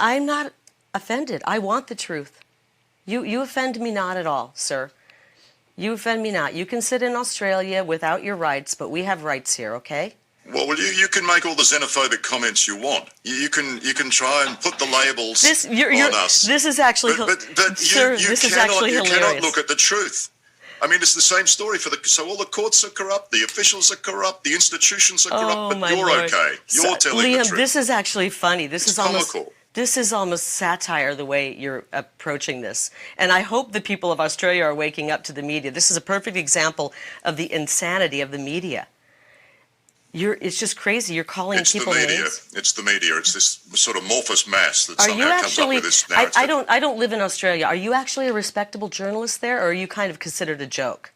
I'm not offended. I want the truth. You offend me not at all, sir. You offend me not. You can sit in Australia without your rights, but we have rights here, okay? Well, you can make all the xenophobic comments you want. You can try and put the labels on us. This is actually, sir, this is actually hilarious. You cannot look at the truth. I mean, it's the same story so all the courts are corrupt, the officials are corrupt, the institutions are corrupt, but you're okay. You're telling the truth. Liam, this is actually funny. It's comical. This is almost satire, the way you're approaching this. And I hope the people of Australia are waking up to the media. This is a perfect example of the insanity of the media. It's just crazy. You're calling people names. It's the media. It's this sort of amorphous mass that somehow comes up with this narrative. I don't live in Australia. Are you actually a respectable journalist there, or are you kind of considered a joke?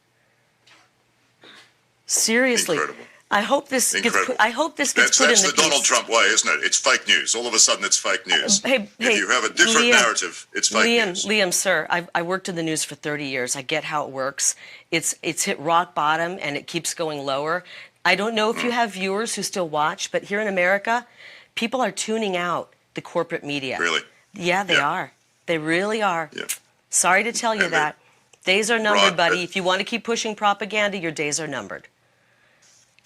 Seriously. Incredible. I hope this gets put in the That's the Donald Trump way, isn't it? It's fake news. All of a sudden, it's fake news. If you have a different narrative, it's fake news. Liam, sir, I worked in the news for 30 years. I get how it works. It's hit rock bottom, and it keeps going lower. I don't know if you have viewers who still watch, but here in America, people are tuning out the corporate media. Really? Yeah, they are. They really are. Yeah. Sorry to tell you that. Days are numbered, buddy. If you want to keep pushing propaganda, your days are numbered.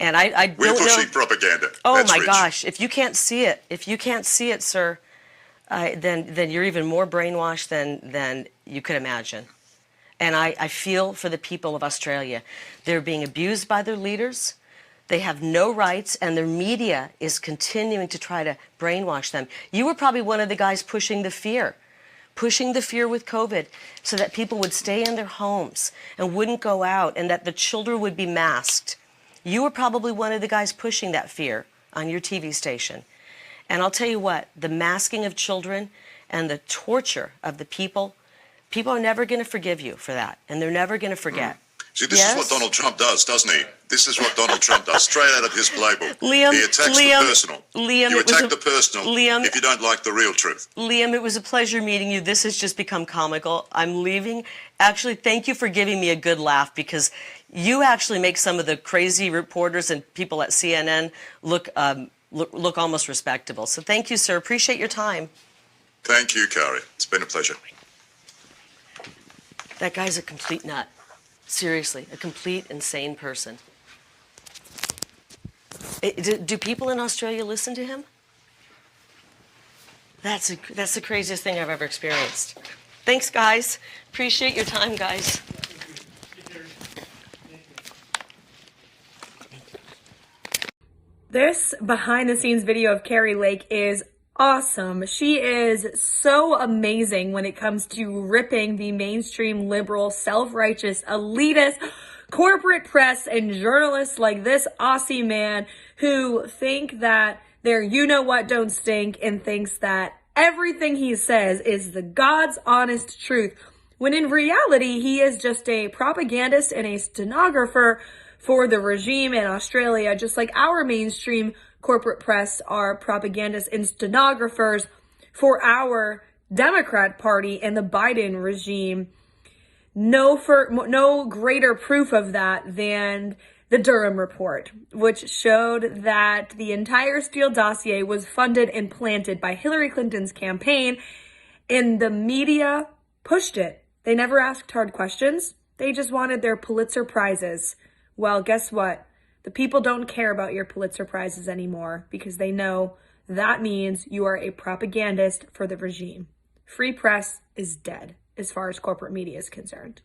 And I don't know. We're pushing propaganda. Oh, That's my rich. gosh. If you can't see it, sir, then you're even more brainwashed than you could imagine. And I feel for the people of Australia. They're being abused by their leaders. They have no rights, and their media is continuing to try to brainwash them. You were probably one of the guys pushing the fear with COVID so that people would stay in their homes and wouldn't go out, and that the children would be masked. You were probably one of the guys pushing that fear on your TV station. And I'll tell you what, the masking of children and the torture of the people are never going to forgive you for that, and they're never going to forget. See, this is what Donald Trump does, doesn't he? This is what Donald Trump does, straight out of his playbook. Liam, he attacks the personal. You attack the personal if you don't like the real truth. Liam, it was a pleasure meeting you. This has just become comical. I'm leaving. Actually, thank you for giving me a good laugh, because you actually make some of the crazy reporters and people at CNN look almost respectable. So thank you, sir. Appreciate your time. Thank you, Kari. It's been a pleasure. That guy's a complete nut. Seriously, a complete insane person. Do people in Australia listen to him? That's the craziest thing I've ever experienced. Thanks, guys. Appreciate your time, guys. This behind-the-scenes video of Kari Lake is awesome. She is so amazing when it comes to ripping the mainstream liberal, self-righteous, elitist, corporate press and journalists like this Aussie man who think that they're you-know-what don't stink and thinks that everything he says is the God's honest truth, when in reality he is just a propagandist and a stenographer for the regime in Australia, just like our mainstream corporate press are propagandists and stenographers for our Democrat Party and the Biden regime. No greater proof of that than the Durham report, which showed that the entire Steele dossier was funded and planted by Hillary Clinton's campaign, and the media pushed it. They never asked hard questions. They just wanted their Pulitzer Prizes. Well, guess what? The people don't care about your Pulitzer Prizes anymore, because they know that means you are a propagandist for the regime. Free press is dead as far as corporate media is concerned.